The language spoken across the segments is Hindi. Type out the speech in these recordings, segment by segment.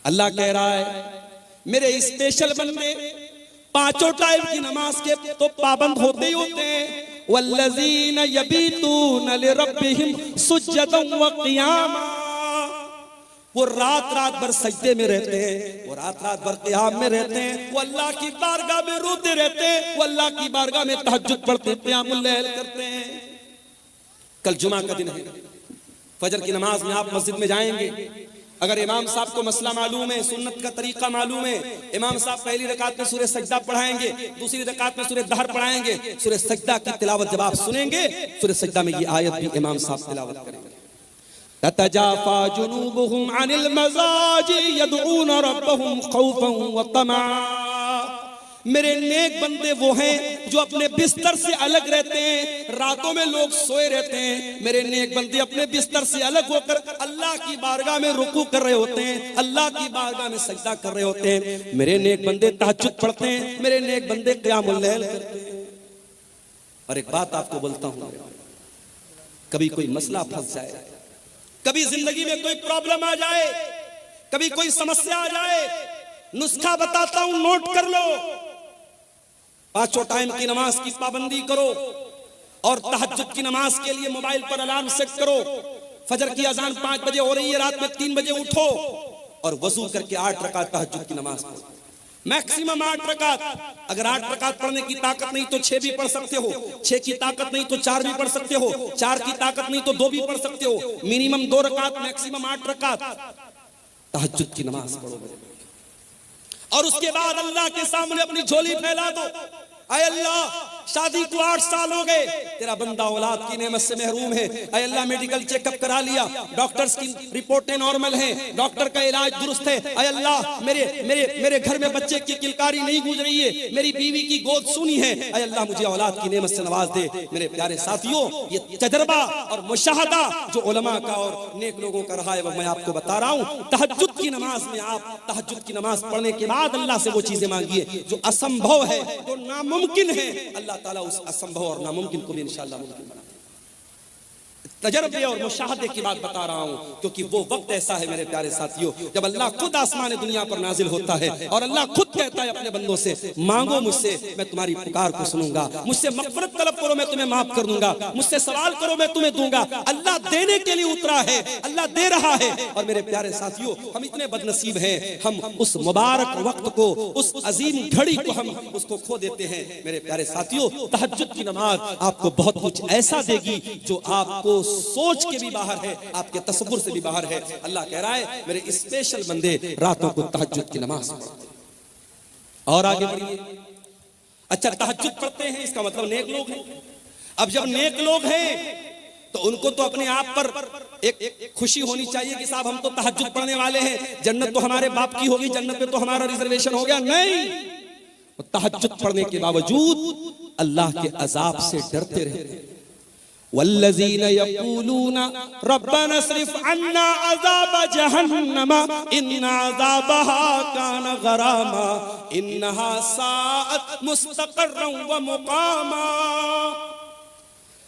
अल्लाह कह रहा है मेरे स्पेशल बंदे पांचों टाइम की नमाज के तो पाबंद होते ही होते हैं। वल्लज़ीना यबीतूना लिरब्बिहिम सुज्जदन व क़ियामा, वो रात रात भर सजदे में रहते हैं, वो रात रात भर क़ियाम में रहते हैं, वो अल्लाह की बारगाह में रोते रहते हैं, वो अल्लाह की बारगाह में तहज्जुद पढ़ते हैं, क़ियामुल लैल करते हैं। कल जुमा का दिन है, फजर की नमाज में आप मस्जिद में जाएंगे, अगर इमाम साहब को मसला मालूम है, सुन्नत का तरीका मालूम है, इमाम साहब पहली रकात में सूरह सजदा पढ़ाएंगे, दूसरी रकात में सूरह दहर पढ़ाएंगे। सूरह सजदा की तिलावत जब आप सुनेंगे, सूरह सजदा में ये आयत भी इमाम साहब तिलावत करेंगे, ततजाफा जुनूबुहुम अनिल मज़ाजी यदऊना रब्बहुम खौफन व तमा। मेरे नेक बंदे वो हैं जो अपने बिस्तर से अलग रहते हैं, रातों में लोग सोए रहते हैं, मेरे नेक बंदे अपने बिस्तर से अलग होकर अल्लाह की बारगाह में रुकू कर रहे होते हैं, अल्लाह की बारगाह में सजदा कर रहे होते हैं। मेरे नेक बंदे तहज्जुद पढ़ते हैं, मेरे नेक बंदे क़ियामुल लैल करते हैं। और एक बात आपको बोलता हूं, कभी कोई मसला फंस जाए, कभी जिंदगी में कोई प्रॉब्लम आ जाए, कभी कोई समस्या आ जाए, नुस्खा बताता हूं, नोट कर लो। पांचों टाइम की नमाज की पाबंदी करो और तहज्जुद की नमाज के लिए मोबाइल पर अलार्म सेट करो। फजर की अजान 5 बजे हो रही है, रात में 3 बजे उठो और वजू करके 8 रकात तहज्जुद की नमाज पढ़ो, मैक्सिमम 8 रकात। अगर 8 रकात पढ़ने की ताकत नहीं तो 6 भी पढ़ सकते हो, 6 की ताकत नहीं तो 4 भी पढ़ सकते हो, 4 की ताकत नहीं तो 2 भी पढ़ सकते हो। मिनिमम 2 रकात, मैक्सिमम 8 रकात तहज्जुद की नमाज पढ़ो। और उसके बाद अल्लाह के सामने अपनी झोली फैला दो, आय अल्लाह शादी को 8 साल हो गए, तेरा बंदा औलाद की नेमत से महरूम है। आय अल्लाह मेडिकल चेकअप करा लिया, डॉक्टर्स की रिपोर्टें नॉर्मल हैं, डॉक्टर का इलाज दुरुस्त है। आय अल्लाह मेरे मेरे मेरे घर में बच्चे की किलकारी नहीं गूंज रही है, मेरी बीवी की गोद सुनी है। आय अल्लाह मुझे औलाद की नेमत से नवाज दे। मेरे प्यारे साथियों, ये तजर्बा और मुशाहदा जो उलमा का और नेक लोगों का रहा है वो मैं आपको बता रहा हूँ। तहज्जुद की नमाज में आप तहज्जुद की नमाज पढ़ने के बाद अल्लाह से वो चीजें मांगिए जो असंभव है, जो नामुमकिन है। अल्लाह ताला उस असंभव और नामुमकिन को भी इंशाअल्लाह मुमकिन बना देगा। तजर्बे और मुशाहदे की बात बता रहा हूं, क्योंकि वो वक्त ऐसा है मेरे प्यारे साथियों जब अल्लाह खुद आसमान दुनिया पर नाजिल होता है और अल्लाह खुद कहता है अपने बंदों से, मांगो मुझसे, मैं तुम्हारी पुकार को सुनूंगा, मुझसे मग़फ़िरत तलब करो, मैं तुम्हें माफ कर दूंगा, मुझसे सवाल करो, मैं तुम्हें दूंगा। अल्लाह देने के लिए उतरा है, अल्लाह दे रहा है। और मेरे प्यारे साथियों, हम इतने बदनसीब हैं, हम उस मुबारक वक्त को, उस अजीम घड़ी को हम उसको खो देते हैं। मेरे प्यारे साथियों, तहज्जुद की नमाज आपको बहुत कुछ ऐसा देगी जो आपको सोच के भी बाहर है, आपके तसव्वुर से भी बाहर है। अल्लाह कह रहा है मेरे स्पेशल बंदे रातों को तहज्जुद की नमाज पढ़ते हैं। और आगे बढ़िए, अच्छा तहज्जुद पढ़ते हैं इसका मतलब नेक लोग हैं। अब जब नेक लोग हैं तो उनको तो अपने आप पर एक खुशी होनी चाहिए कि साहब हम तो तहज्जुद पढ़ने वाले हैं, जन्नत तो हमारे बाप की होगी, जन्नत में तो हमारा रिजर्वेशन हो गया। नहीं, तहज्जुद पढ़ने के बावजूद अल्लाह के अजाब से डरते रहते हैं। वल्लज़ीना यक़ूलूना रब्बना अस्रिफ़ अन्ना अज़ाब जहन्नम इन्ना अज़ाबहा कान गरामा इन्नहा साअत मुस्तक़र्रन व मुक़ामा।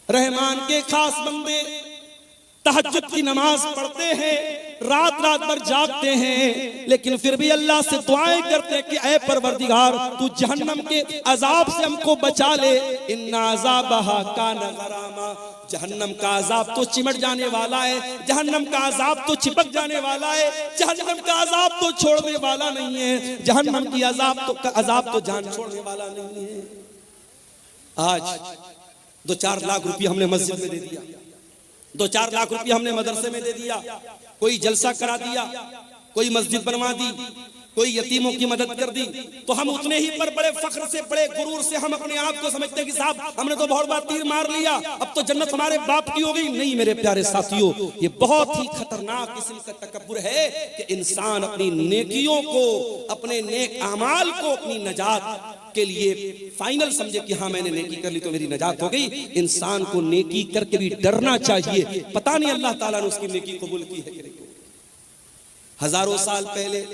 रहमान के खास बंदे तहज्जुद की नमाज पढ़ते हैं, रात रात भर जागते हैं, लेकिन फिर भी अल्लाह से दुआएं करते हैं कि ऐ परवरदिगार तू जहन्नम के अजाब से हमको बचा ले। इन्ना अज़ाबहा कान गरामा, जहन्नम का अजाब तो चिमट जाने वाला है, जहन्नम का अजाब तो चिपक जाने वाला है, जहन्नम का अजाब तो छोड़ने वाला नहीं है, जहन्नम की अजाब तो जान छोड़ने वाला नहीं है। आज 2-4 लाख रुपया हमने मस्जिद में दे दिया, 2-4 लाख रुपया हमने मदरसे में दे दिया, कोई जलसा करा दिया, कोई मस्जिद बनवा दी, कोई यतीमों की मदद कर दी, तो हम उतने ही पर बड़े फख्र से, बड़े गुरूर से हम अपने आप को समझते हैं कि साहब हमने तो बहुत बार तीर मार लिया, अब तो जन्नत हमारे बाप की हो गई। नहीं मेरे प्यारे साथियों, ये बहुत ही खतरनाक किस्म का तकब्बुर है कि इंसान अपनी नेकियों को, अपने नेक अमाल को अपनी नजात के लिए फाइनल समझे कि हाँ मैंने नेकी कर ली तो मेरी नजात हो गई। इंसान को नेकी करके भी डरना चाहिए, पता नहीं अल्लाह ताला ने उसकी नेकी कबूल की है कि नहीं। हजारों साल पहले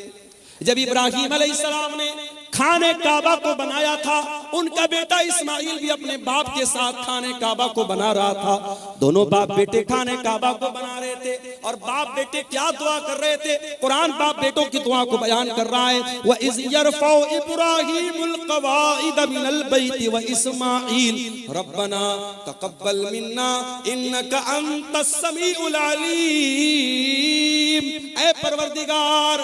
जब इब्राहिम अलैहिस्सलाम ने खाने काबा को बनाया था, उनका बेटा इस्माइल भी अपने बाप के साथ खाने काबा को बना रहा था। दोनों बाप बेटे खाने काबा को बना रहे थे और बाप बेटे क्या दुआ कर रहे थे। कुरान बाप बेटों की दुआ को बयान कर रहा है, व इज़ यरफ़उ इब्राहीमुल क़वाइद मिनल बैति व इस्माईल रब्बना तक़ब्बल मिन्ना इन्नका अंतस समीउल अलीम। ऐ परवरदिगार,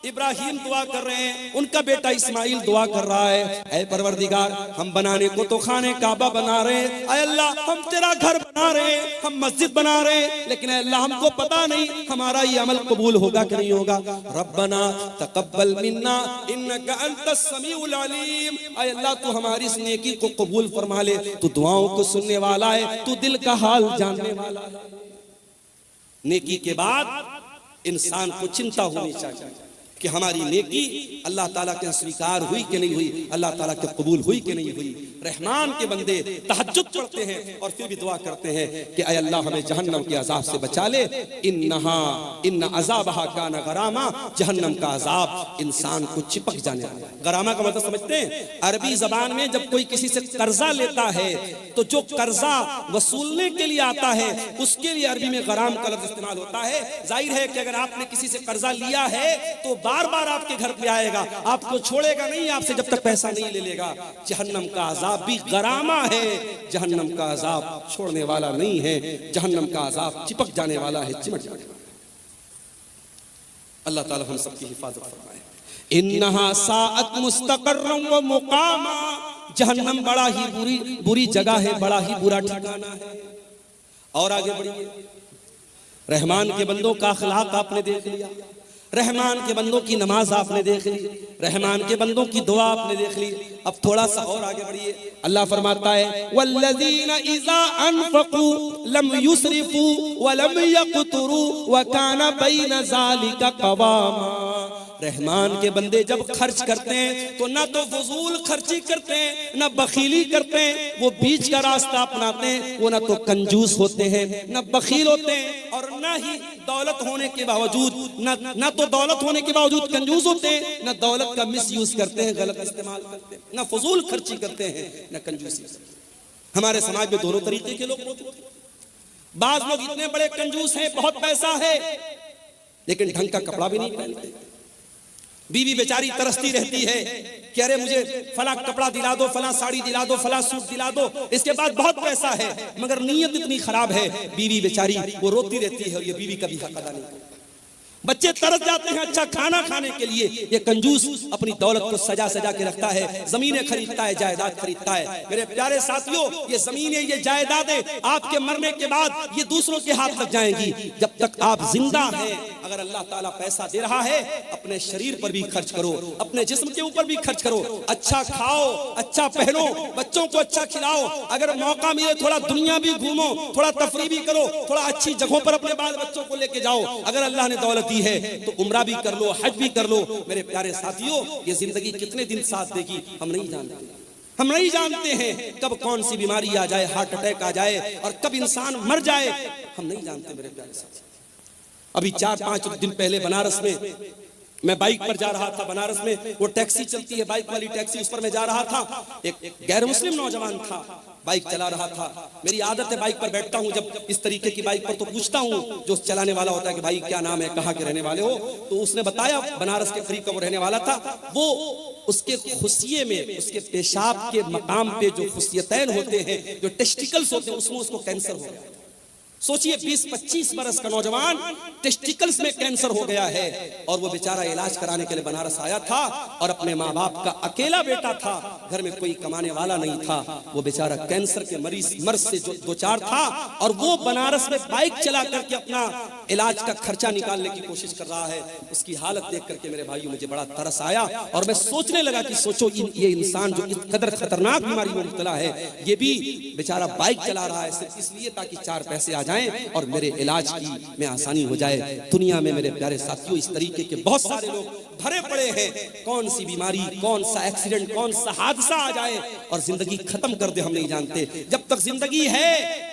इब्राहिम दुआ कर रहे हैं, उनका बेटा इस्माइल दुआ कर रहा है, ऐ परवरदिगार हम बनाने को तो खाने काबा बना रहे हैं, ऐ अल्लाह हम तेरा घर बना रहे हैं, हम मस्जिद बना रहे हैं, लेकिन अल्लाह हमको पता नहीं हमारा ये अमल कबूल होगा कि नहीं होगा। रब्बना तक़ब्बल मिन्ना इन्नका अंतस समीउल अलीम, ऐ अल्लाह तू हमारी इस नेकी को कबूल फरमा ले, तू दुआओं को सुनने वाला है, तू दिल का हाल जानने वाला है। नेकी के बाद इंसान को चिंता होनी चाहिए कि हमारी नेकी अल्लाह ताला के स्वीकार हुई कि नहीं हुई, अल्लाह ताला के कबूल हुई कि नहीं हुई। रहमान के बंदे तहज्जुद पढ़ते हैं और फिर भी दुआ करते हैं कि ऐ अल्लाह हमें जहन्नम के अजाब से बचा ले। इन्न अज़ाबहा काना गरामा, जहन्नम का अजाब इंसान को चिपक जाने वाला है। गरामा का मतलब समझते हैं? अरबी जबान में जब कोई किसी से कर्जा लेता है तो जो कर्जा वसूलने के लिए आता है उसके लिए अरबी में गराम का लफ्ज इस्तेमाल होता है। जाहिर है कि अगर आपने किसी से कर्जा लिया है तो बार बार आपके घर पे आएगा, आपको छोड़ेगा नहीं आपसे जब तक पैसा नहीं ले लेगा। जहन्नम का अजाब भी गरामा है, जहन्नम का अजाब छोड़ने वाला नहीं है, जहन्नम का अजाब चिपक जाने वाला है, चिमट जाने वाला। अल्लाह ताला हम सबकी हिफाजत फरमाए। इन्नहा साअत मुस्तक़र्रन व मुक़ामा, जहन्नम बड़ा ही बुरी जगह है, बड़ा ही बुरा ठिकाना है। और आगे बढ़िए, रहमान के बंदों का अखलाक आपने देख लिया, रहमान के बंदों की नमाज आपने देख ली, रहमान के बंदों की दुआ आपने देख ली। अब थोड़ा सा और आगे बढ़िए, अल्लाह फरमाता है वल्लज़ीना इज़ा अनफ़क़ू लम युस्रिफ़ू व लम यक़्तुरू व काना बैन ज़ालिका क़वामा। रहमान के बंदे जब खर्च करते हैं तो ना तो फजूल खर्ची करते हैं, ना बखीली करते हैं, वो बीच का रास्ता अपनाते हैं। वो ना तो कंजूस होते हैं, ना बखील होते हैं, और ना ही दौलत होने के बावजूद ना तो दौलत होने के बावजूद कंजूस होते हैं, ना दौलत का मिसयूज करते हैं, गलत इस्तेमाल करते हैं, ना फजूल खर्ची करते हैं, ना कंजूसी। हमारे समाज में दोनों तरीके के लोग होते हैं। बाज लोग इतने बड़े कंजूस हैं, बहुत पैसा है, लेकिन ढंग का कपड़ा भी नहीं पहनते। बीवी बेचारी तरसती रहती है कि अरे मुझे फला कपड़ा दिला दो, फला साड़ी दिला दो, फला सूट दिला दो, इसके बाद बहुत पैसा है, मगर नीयत इतनी खराब है, बीवी बेचारी वो रोती रहती है और ये बीवी कभी हक अदा नहीं करती। बच्चे तरस जाते हैं अच्छा खाना खाने के लिए, ये कंजूस अपनी दौलत को सजा सजा के रखता है, जमीनें खरीदता है, जायदाद खरीदता है। मेरे प्यारे साथियों, ये जमीनें, ये जायदादें आपके मरने के बाद ये दूसरों के हाथ लग जाएंगी। जब तक आप जिंदा हैं, अगर अल्लाह ताला पैसा दे रहा है, अपने शरीर पर भी खर्च करो, अपने जिस्म के ऊपर भी खर्च करो, अच्छा खाओ, अच्छा पहनो, बच्चों को अच्छा खिलाओ, अगर मौका मिले थोड़ा दुनिया भी घूमो, थोड़ा तफरी भी करो, थोड़ा अच्छी जगहों पर अपने बाल बच्चों को लेके जाओ। अगर अल्लाह ने दौलत दी है तो उम्रा भी कर लो, हज भी कर लो। मेरे प्यारे साथियों, ये जिंदगी कितने दिन साथ देगी हम नहीं जानते। हम नहीं जानते हैं कब कौन सी बीमारी आ जाए, हार्ट अटैक आ जाए, और कब इंसान मर जाए, हम नहीं जानते। मेरे प्यारे साथियों, अभी 4-5 दिन पहले बनारस में मैं बाइक पर जा रहा था। बनारस में वो टैक्सी चलती है, बाइक वाली टैक्सी, उस पर मैं जा रहा था। एक गैर मुस्लिम नौजवान था, बाइक चला रहा था। मेरी आदत है बाइक पर बैठता हूँ जब इस तरीके की बाइक पर, तो पूछता हूँ जो चलाने वाला होता है कि भाई क्या नाम है, कहाँ के रहने वाले हो। तो उसने बताया बनारस के करीब का वो रहने वाला था। वो उसके खुशिये में, उसके पेशाब के मकाम पे जो खुशियतैन होते हैं, जो टेस्टिकल्स होते हैं, उसमें उसको कैंसर हो गया। सोचिए 20-25 बरस का नौजवान, टेस्टिकल्स में कैंसर हो गया है, और वो बेचारा इलाज कराने के लिए बनारस आया था, और अपने माँ बाप का अकेला बेटा था, घर में कोई कमाने वाला नहीं था। वो बेचारा कैंसर के मर्ज से जो दो चार था, और वो बनारस में बाइक चला करके अपना इलाज का खर्चा निकालने की कोशिश कर रहा है। उसकी हालत देख करके मेरे भाइयों मुझे बड़ा तरस आया, और मैं सोचने लगा कि सोचो ये इंसान जो इस कदर खतरनाक बीमारी में मुब्तला है, ये भी बेचारा बाइक चला रहा है सिर्फ इसलिए ताकि 4 पैसे आ जाएं और मेरे इलाज की में आसानी हो जाए। दुनिया में मेरे प्यारे साथियों इस तरीके के बहुत सारे लोग भरे पड़े हैं। कौन सी बीमारी, कौन सा एक्सीडेंट, कौन सा हादसा आ जाए और जिंदगी खत्म कर दे हम नहीं जानते। जब तक जिंदगी है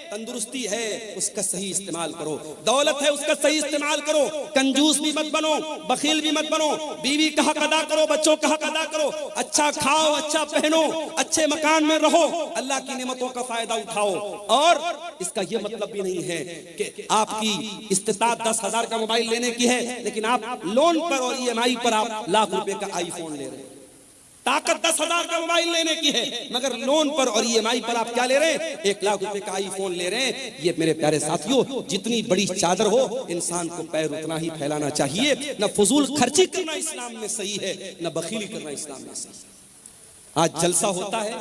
तंदुरुस्ती है उसका सही इस्तेमाल करो, दौलत है उसका सही इस्तेमाल करो, कंजूस भी मत बनो, बखील भी मत बनो, बीवी का हक अदा करो, बच्चों का हक अदा करो, अच्छा खाओ, अच्छा पहनो, अच्छे मकान में रहो, अल्लाह की नेमतों का फायदा उठाओ। और इसका यह मतलब भी नहीं है कि आपकी इस्तिताअत 10,000 का मोबाइल लेने की है लेकिन आप लोन पर और EMI पर आप लाख रुपए का आईफोन ले रहे हैं। ताकत 10,000 का मोबाइल लेने की है मगर लोन पर और EMI पर आप क्या ले रहे हैं? 1 लाख रुपए का आईफोन ले रहे हैं। ये मेरे प्यारे साथियों, जितनी बड़ी चादर हो इंसान को पैर उतना ही फैलाना चाहिए। न फजूल खर्ची करना इस्लाम में सही है, न बखीली करना इस्लाम में सही है। आज जलसा होता है,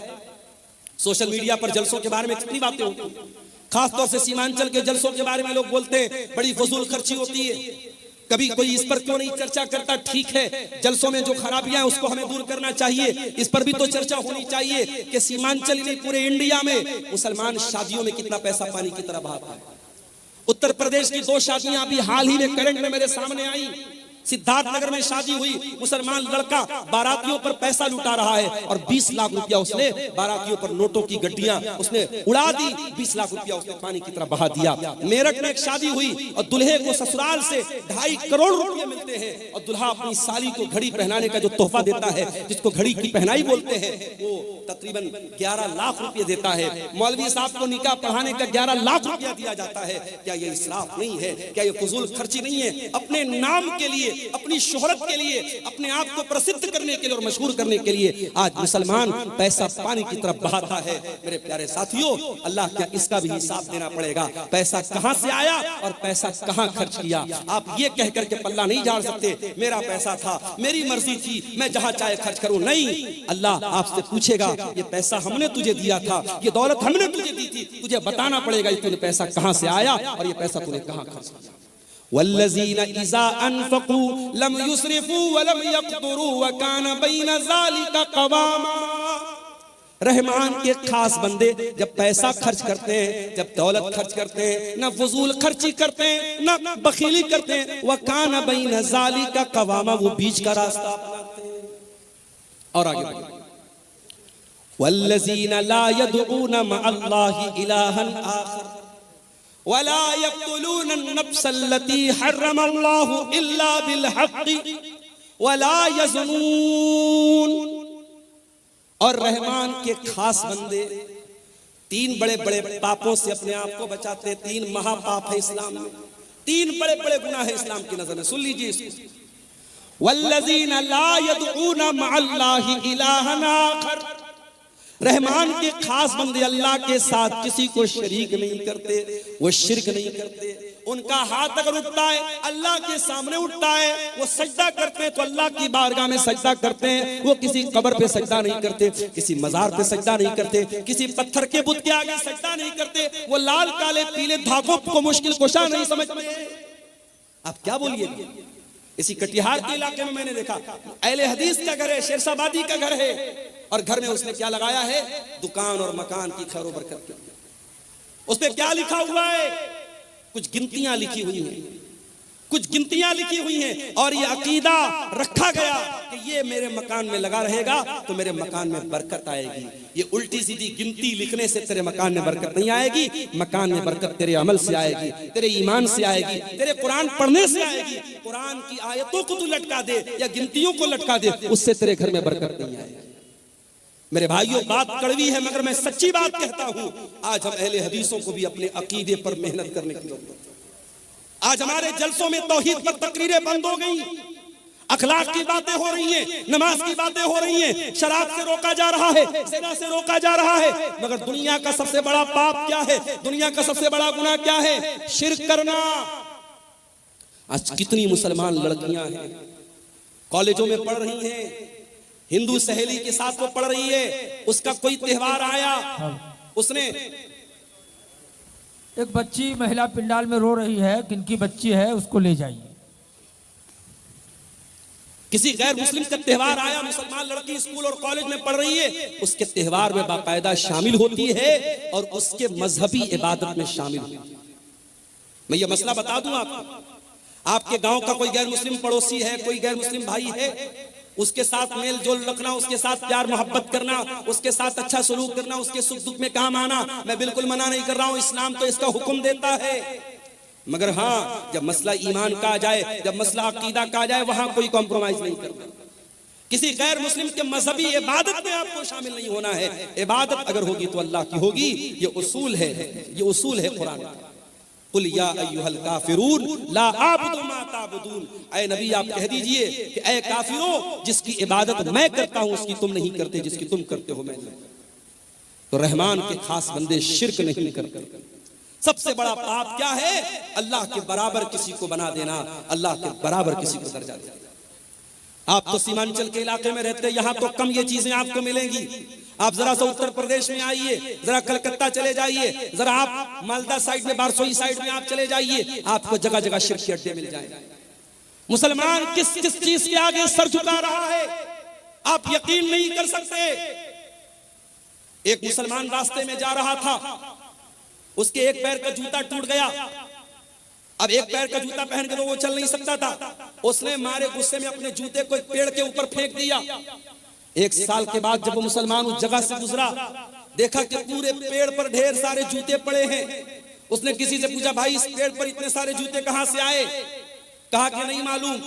सोशल मीडिया पर जलसों के बारे में कितनी बातें होती हैं, खासतौर से सीमांचल के जलसों के बारे में लोग बोलते हैं बड़ी फजूल खर्ची होती है। कभी कोई इस पर क्यों नहीं चर्चा करता? ठीक है, जलसों में जो खराबियां हैं उसको हमें दूर करना चाहिए, इस पर भी तो चर्चा होनी चाहिए कि सीमांचल में पूरे इंडिया में मुसलमान शादियों में कितना पैसा पानी की तरह बहाता है। उत्तर प्रदेश की 2 शादियां अभी हाल ही में करंट में मेरे सामने आई। सिद्धार्थनगर में शादी हुई, मुसलमान लड़का बारातियों पर पैसा लुटा रहा है और 20 लाख रुपया उसने बारातियों पर नोटों की गड्डियां उसने उड़ा दी, 20 लाख रुपया उसने पानी की तरह बहा दिया। मेरठ में एक शादी हुई और दुल्हे को ससुराल से 2.5 करोड़ रुपए मिलते हैं और दुल्हा अपनी साली को घड़ी पहनाने का जो तोहफा देता है, जिसको घड़ी की पहनाई बोलते हैं, वो तकरीबन 11 लाख रुपए देता है। मौलवी साहब को निकाह पढ़ाने का 11 लाख रुपया दिया जाता है। क्या ये इसराफ नहीं है? क्या ये फजूल खर्ची नहीं है? अपने नाम के लिए, अपनी शोहरत के लिए, अपने आप को प्रसिद्ध करने के लिए और मशहूर करने के लिए आज मुसलमान पैसा पानी की तरफ बहाता है। मेरे प्यारे साथियों, अल्लाह क्या इसका भी हिसाब देना पड़ेगा। पैसा कहां से आया और पैसा कहां खर्च किया। आप ये कह करके पल्ला नहीं झाड़ सकते मेरा पैसा था, मेरी मर्जी थी, मैं जहां चाहे खर्च करूं। नहीं, अल्लाह आपसे पूछेगा ये पैसा हमने तुझे दिया था, ये दौलत हमने तुझे दी थी, तुझे बताना पड़ेगा तूने पैसा कहां से आया और ये पैसा तूने कहां खर्च किया। वल्लज़ीना इज़ा अनफ़क़ू लम युस्रिफ़ू व लम यक़्तुरू व कान बैन ज़ालिका क़वामा। रहमान के खास बंदे जब पैसा खर्च करते हैं, जब दौलत खर्च करते हैं, न फजूल खर्ची करते हैं, न बखीली करते हैं, व कान बैन ज़ालिका क़वामा, वो बीच का रास्ता अपनाते हैं। और आगे बढ़िए, वल्लज़ीना ला यदऊना मअल्लाहि इलाहन आखर वला यक़्तुलून अन-नफ्स अल्लती हर्रमल्लाहु इल्ला बिल हक़्क़ि वला यज़नून। और रहमान के खास बंदे 3 बड़े बड़े पापों से अपने आप को बचाते हैं। 3 महापाप है इस्लाम में, 3 बड़े बड़े गुनाह है इस्लाम की नजर में। सुन लीजिए इसको, वल्लज़ीना ला यदऊना मअल्लाहि इलाहन आखर। रहमान के खास बंदे अल्लाह के साथ किसी को शरीक नहीं करते, वो शिर्क नहीं करते। उनका हाथ अगर उठता है अल्लाह के सामने उठता है, वो सजदा करते हैं तो अल्लाह की बारगाह में सजदा करते हैं। वो किसी कब्र पे सजदा नहीं करते, किसी मजार पे सजदा नहीं करते, किसी पत्थर के बुत के आगे सजदा नहीं करते। वो लाल काले पीले धागों को मुश्किल कुशा नहीं समझते। आप क्या बोलिए, इसी कटिहार के इलाके में मैंने देखा अहले हदीस का घर है, शेरशाबादी का घर है, और घर में उसने क्या लगाया है? दुकान और मकान की खैर बरकत। उस पे क्या लिखा हुआ है? कुछ गिनतियां लिखी हुई हैं, कुछ गिनतियां लिखी हुई हैं, और ये अकीदा रखा गया कि ये मेरे मकान में लगा रहेगा तो मेरे मकान में बरकत आएगी। ये उल्टी सीधी गिनती लिखने से तेरे मकान में बरकत नहीं आएगी। मकान में बरकत तेरे अमल से आएगी, तेरे ईमान से आएगी, तेरे कुरान पढ़ने से आएगी। कुरान की आयतों को तू लटका दे या गिनतियों को लटका दे, उससे तेरे घर में बरकत नहीं आएगी। मेरे भाइयों, बात कड़वी है मगर मैं सच्ची बात कहता हूं। आज हम अहले हदीसों को भी अपने अकीदे पर मेहनत करने की जरूरत है। आज हमारे जलसों में तौहीद पर तकरीरें बंद हो गई, अखलाक की बातें हो रही हैं, नमाज की बातें हो रही हैं, शराब से रोका जा रहा है, ज़िना से रोका जा रहा है। मगर दुनिया का सबसे बड़ा पाप क्या है? दुनिया का सबसे बड़ा गुनाह क्या है? शिर्क करना। आज कितनी मुसलमान लड़कियां हैं कॉलेजों में पढ़ रही हैं, हिंदू सहेली के साथ वो पढ़ रही है, उसका कोई त्योहार आया, उसने एक बच्ची महिला पिंडाल में रो रही है, किनकी बच्ची है उसको ले जाइए। किसी गैर मुस्लिम का त्योहार आया, मुसलमान लड़की स्कूल और कॉलेज में पढ़ रही है, उसके त्योहार में बाकायदा शामिल होती है और उसके मजहबी इबादत में शामिल होती है। मैं ये मसला बता दूं आपको, आपके गांव का कोई गैर मुस्लिम पड़ोसी है, कोई गैर मुस्लिम भाई है, उसके साथ मेल जोल रखना, उसके साथ प्यार मोहब्बत करना, उसके साथ अच्छा सलूक करना, उसके सुख दुख में काम आना, मैं बिल्कुल मना नहीं कर रहा हूं, इस्लाम तो इसका हुक्म देता है। मगर हाँ, जब मसला ईमान का आ जाए, जब मसला अकीदा का आ जाए, वहां कोई कॉम्प्रोमाइज नहीं करना। किसी गैर मुस्लिम के मजहबी इबादत में आपको शामिल नहीं होना है। इबादत अगर होगी तो अल्लाह की होगी, ये उसूल है, ये उसूल है कुरान का। कुल या अय्युहल काफिरून ला आबुदु मा ताबुदून, ऐ नबी आप कह दीजिए कि ऐ काफिरों, जिसकी इबादत मैं करता हूं उसकी तुम नहीं करते, जिसकी तुम करते हो मैं नहीं। तो रहमान के खास बंदे शिर्क नहीं करते। सबसे बड़ा पाप क्या है? अल्लाह के बराबर किसी को बना देना, अल्लाह के बराबर किसी को दर्जा देना। आप तो सीमांचल के इलाके में रहते हैं, यहां तो कम ये चीजें आपको मिलेंगी। आप जरा सा उत्तर प्रदेश में आइए, जरा कलकत्ता चले जाइए, जरा आप मालदा साइड में, बारसोई साइड में आप चले जाइए, आपको जगह जगह शिर्क के अड्डे मिल जाएंगे। मुसलमान किस किस चीज के आगे सर झुका रहा है आप यकीन नहीं कर सकते। एक मुसलमान रास्ते में जा रहा था, उसके एक पैर का जूता टूट गया। अब एक पैर का जूता पहन के तो वो चल नहीं सकता था, उसने मारे गुस्से में अपने जूते को एक पेड़ के ऊपर फेंक दिया। एक साल के बाद जब वो मुसलमान उस जगह से गुजरा, देखा कि पूरे पेड़ पर ढेर सारे जूते पड़े हैं। उसने किसी से पूछा, भाई इस पेड़ पर इतने सारे जूते कहां से आए? कहा कि नहीं मालूम,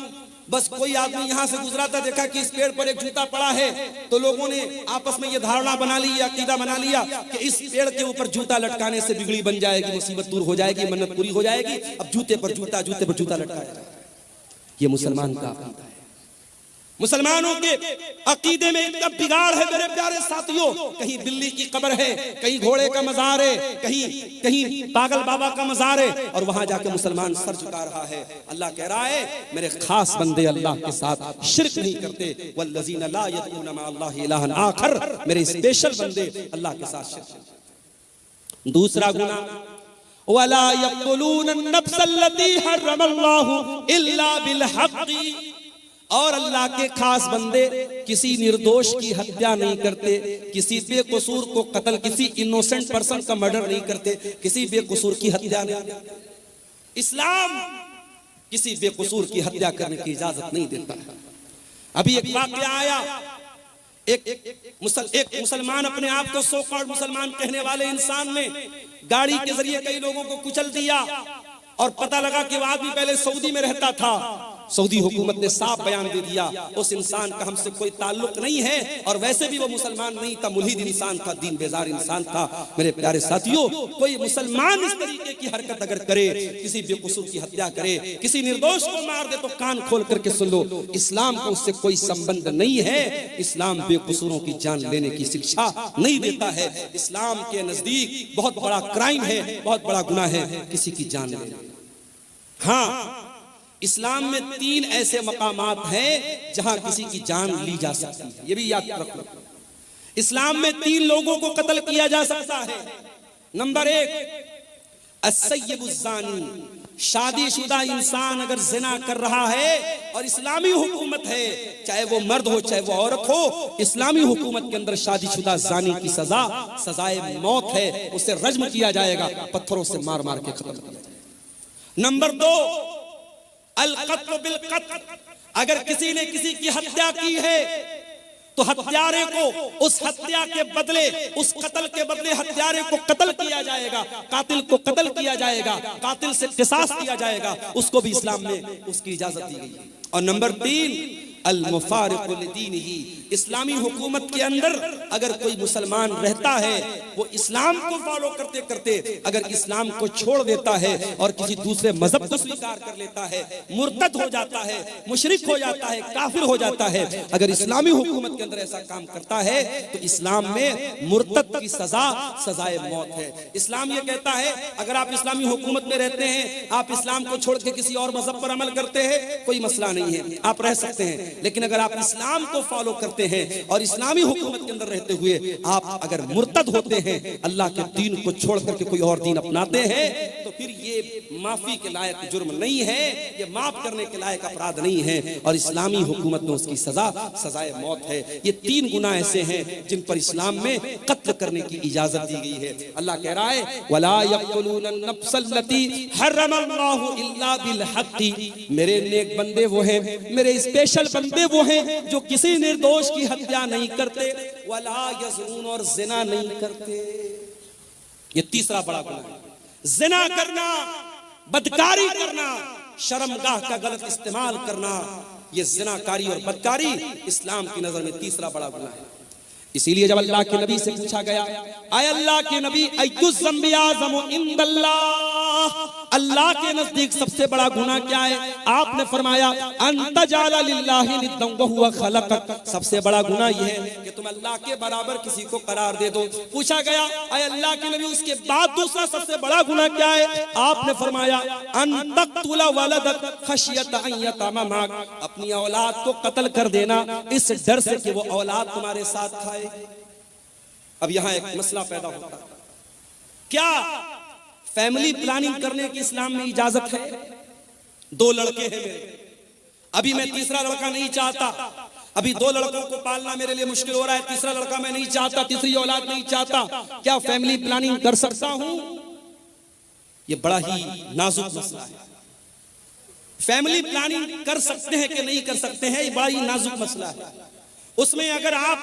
बस कोई आदमी यहां से गुजरा था, देखा कि इस पेड़ पर एक जूता पड़ा है, तो लोगों ने आपस में ये धारणा बना ली, अकीदा बना लिया कि इस पेड़ के ऊपर जूता लटकाने से बिगड़ी बन जाएगी, मुसीबत दूर हो जाएगी, मन्नत पूरी हो जाएगी। अब जूते पर जूता, जूते पर जूता लटकाया जाए। ये मुसलमान का अकीदा है। मुसलमानों के अकीदे में इतना बिगाड़ है मेरे प्यारे साथियों, कहीं बिल्ली की कब्र है, कहीं घोड़े का मजार है, कहीं पागल बाबा का मजार है, और वहां जाके मुसलमान सर झुका रहा है। अल्लाह कह रहा है मेरे खास बंदे अल्लाह के साथ शिर्क नहीं करते। वल्लज़ीना ला यदऊना मा अल्लाहि इलाहन आखर, मेरे स्पेशल बंदे अल्लाह के साथ शिर्क नहीं करते। दूसरा गुनाह, वला यक़्तुलून अन-नफ्सल्लती हर्रमल्लाहु इल्ला बिल हक़्क़ि, और अल्लाह के खास बंदे किसी निर्दोष की हत्या नहीं करते, किसी बेकसूर को कत्ल, किसी इनोसेंट पर्सन का मर्डर नहीं करते, किसी बेकसूर की हत्या नहीं। इस्लाम किसी बेकसूर की हत्या करने की इजाजत नहीं देता। अभी एक वाकया आया, एक मुसलमान अपने आप को सो कॉल्ड मुसलमान कहने वाले इंसान ने गाड़ी के जरिए कई लोगों को कुचल दिया, और पता लगा कि वो आदमी पहले सऊदी में रहता था। सऊदी हुकूमत ने साफ बयान दे दिया उस इंसान का हमसे कोई ताल्लुक नहीं है, और वैसे भी वो मुसलमान नहीं था, मुल्हिद इंसान था, दीन बेजार इंसान था। मेरे प्यारे साथियों, कोई मुसलमान इस तरीके की हरकत अगर करे, किसी बेकसूर की हत्या करे, किसी निर्दोष को मार दे, तो कान खोल करके सुन लो, इस्लाम को उससे कोई संबंध नहीं है। इस्लाम बेकसूरों की जान लेने की शिक्षा नहीं देता है। इस्लाम के नजदीक बहुत बड़ा क्राइम है, बहुत बड़ा गुनाह है किसी की जान लेना। हाँ, इस्लाम में 3 ऐसे मकामात हैं जहां किसी की जान ली जा सकती है, ये भी याद रखो। इस्लाम में 3 लोगों को कत्ल किया जा सकता है। नंबर 1, अस्सय्यिबुज़्ज़ानी, शादीशुदा इंसान अगर जिना कर रहा है और इस्लामी हुकूमत है, चाहे वो मर्द हो चाहे वो औरत हो, इस्लामी हुकूमत के अंदर शादीशुदा जानी की सजा सजाए मौत है, उसे रज्म किया जाएगा, पत्थरों से मार मार के खत्म किया जाएगा। नंबर 2, अल-क़त्ल बिल-क़त्ल, अगर किसी ने किसी की हत्या की है तो हत्यारे को उस हत्या के बदले, उस कत्ल के बदले हत्यारे को कत्ल किया जाएगा, कातिल को कत्ल किया जाएगा, कातिल से क़िसास किया जाएगा, उसको भी इस्लाम में उसकी इजाजत दी गई है। और नंबर 3, अल-मुफ़ारिक़ु लिदीनिही, इस्लामी हुकूमत के अंदर अगर कोई मुसलमान रहता है, वो इस्लाम को फॉलो करते करते अगर इस्लाम को छोड़ देता है और किसी दूसरे मजहब को स्वीकार कर लेता है, मुर्तद हो जाता है, मुशरिक हो जाता है, काफिर हो जाता है, अगर इस्लामी हुकूमत के अंदर ऐसा काम करता है तो इस्लाम में मुर्तद की सजा सजाए मौत है। इस्लाम ये कहता है अगर आप इस्लामी हुकूमत में रहते हैं, आप इस्लाम को छोड़ के किसी और मजहब पर अमल करते हैं, कोई मसला नहीं है, आप रह सकते हैं। लेकिन अगर आप इस्लाम को फॉलो करते हैं और इस्लामी हुकूमत के अंदर रहते हुए आप अगर मुर्तद होते हैं, अल्लाह के दीन को छोड़ करके कोई और दीन अपनाते हैं, तो फिर ये माफी के लायक जुर्म नहीं है, ये माफ करने के लायक अपराध नहीं है, और इस्लामी हुकूमत में उसकी सजा सजाए मौत है। ये 3 गुनाह ऐसे हैं जिन पर इस्लाम में कत्ल कत्ल करने की इजाजत दी गई है। अल्लाह कह रहा है वला यक़तुलून नफ्सल्लती हर्रमल्लाहु इल्ला बिल हक़्क़ि, मेरे नेक बंदे वो हैं, मेरे स्पेशल बंदे वो हैं जो किसी निर्दोष की हत्या नहीं करते, वला यज़नून, और जिना नहीं करते। ये तीसरा बड़ा गुनाह है, जिना करना, बदकारी करना, शर्मगाह का गलत इस्तेमाल करना, ये जिनाकारी और बदकारी इस्लाम की नजर में तीसरा बड़ा गुनाह है। इसीलिए जब अल्लाह के नबी से पूछा गया, आय अल्लाह के नबी अय्युज़ ज़म्बि आज़मु इंदल्लाह, अल्लाह के नजदीक सबसे बड़ा गुनाह क्या है? आपने फरमाया अन तजाला लिल्लाहि निद्दन व हुवा खलक़क, सबसे बड़ा गुनाह यह है कि तुम अल्लाह के बराबर किसी को करार दे दो। पूछा गया आय अल्लाह के नबी उसके बाद दूसरा सबसे बड़ा गुनाह क्या है? आपने फरमाया अन तक़तुला वलदक खशियत अन यतमा माक, अपनी औलाद को कत्ल कर देना इस डर से कि वो औलाद तुम्हारे साथ खाए। अब यहां एक मसला पैदा होता है, क्या फैमिली प्लानिंग करने की इस्लाम में इजाजत है? 2 लड़के हैं मेरे, अभी मैं तीसरा लड़का नहीं चाहता, अभी 2 लड़कों को पालना मेरे लिए मुश्किल हो रहा है, तीसरा लड़का मैं नहीं चाहता, तीसरी औलाद नहीं चाहता, क्या फैमिली प्लानिंग कर सकता हूं? यह बड़ा ही नाजुक मसला है। फैमिली प्लानिंग कर सकते हैं कि नहीं कर सकते हैं, यह बड़ा ही नाजुक मसला है। उसमें अगर आप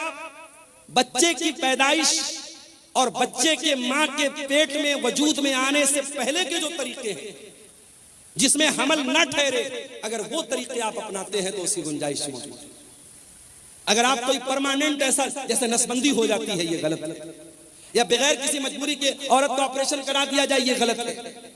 बच्चे की पैदाइश और बच्चे के मां के पेट में वजूद में आने से पहले के जो तरीके हैं जिसमें हमल न ठहरे, अगर वो तरीके आप अपनाते हैं तो उसकी गुंजाइश मौजूद है। अगर आप कोई परमानेंट ऐसा जैसे नसबंदी हो जाती है, ये गलत है, या बगैर किसी मजबूरी के औरत को ऑपरेशन करा दिया जाए, ये गलत है।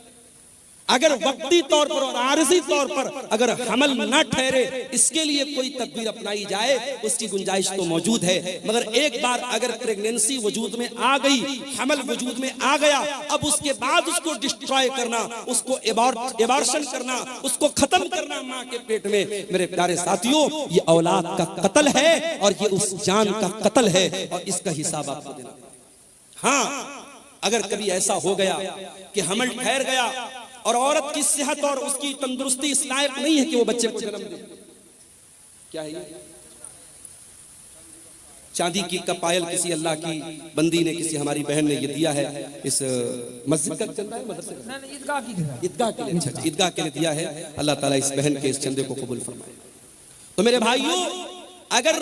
अगर वक्ती तौर पर और आरजी तौर पर अगर हमल न ठहरे, इसके लिए कोई तदबीर अपनाई जाए, उसकी गुंजाइश तो मौजूद है। मगर एक बार अगर प्रेगनेंसी वजूद में आ गई, हमल वजूद में आ गया, अब उसके बाद उसको डिस्ट्रॉय करना, उसको एबॉर्शन करना, उसको खत्म करना मां के पेट में, मेरे प्यारे साथियों, ये औलाद का कत्ल है और ये उस जान का कत्ल है और इसका हिसाब आपको देना। हाँ, अगर कभी ऐसा हो गया कि हमल ठहर गया और औरत की सेहत और उसकी तंदुरुस्ती इस लायक नहीं है कि वो बच्चे को जन्म दे, क्या है ये? चांदी की का पायल किसी अल्लाह की बंदी ने, किसी हमारी बहन ने ये दिया है, इस मस्जिद का चंदा है, मदरसे का, ईदगाह के लिए, ईदगाह के लिए दिया है। अल्लाह ताला इस बहन के इस चंदे को कबूल फरमाए। तो मेरे भाइयों, अगर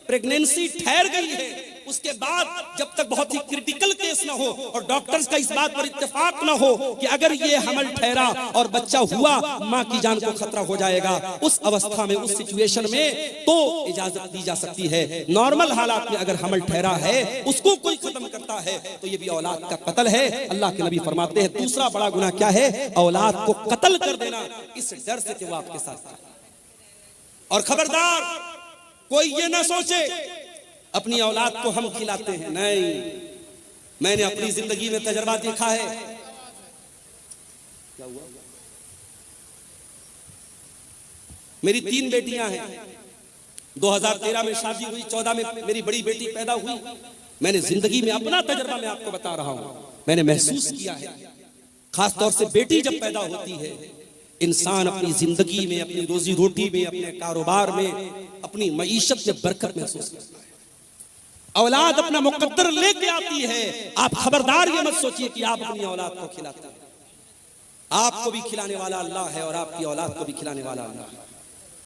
प्रेगनेंसी ठहर गई है, उसके बाद जब तक बहुत ही क्रिटिकल केस ना हो और डॉक्टर्स का इस बात पर इत्तेफाक ना हो कि अगर ये हमल ठहरा और बच्चा हुआ, मां की जान को खतरा हो जाएगा, उस अवस्था में, उस सिचुएशन में तो इजाजत दी जा सकती है। नॉर्मल हालात में अगर हमल ठहरा है, उसको कोई खत्म करता है तो ये भी औलाद का कत्ल है। अल्लाह के नबी फरमाते हैं दूसरा बड़ा गुनाह क्या है? औलाद को कत्ल कर देना इस डर से कि वो आपके साथ है। और खबरदार, कोई ये ना सोचे अपनी औलाद को हम खिलाते हैं, नहीं। मैंने अपनी जिंदगी में तजर्बा देखा है। क्या हुआ? मेरी 3 बेटियां हैं, 2013 में शादी हुई, 14 में मेरी बड़ी बेटी पैदा हुई। मैंने जिंदगी में अपना तजर्बा मैं आपको बता रहा हूं, मैंने महसूस किया है। खासतौर से बेटी जब पैदा होती है, इंसान अपनी जिंदगी में, अपनी रोजी रोटी में, अपने कारोबार में, अपनी मईशत में बरकत महसूस करता है। औलाद अपना मुकद्दर लेके आती है। आप खबरदार ये मत सोचिए कि आप अपनी औलाद को खिलाते हैं। आपको भी खिलाने वाला अल्लाह है और आपकी औलाद को भी खिलाने वाला अल्लाह है।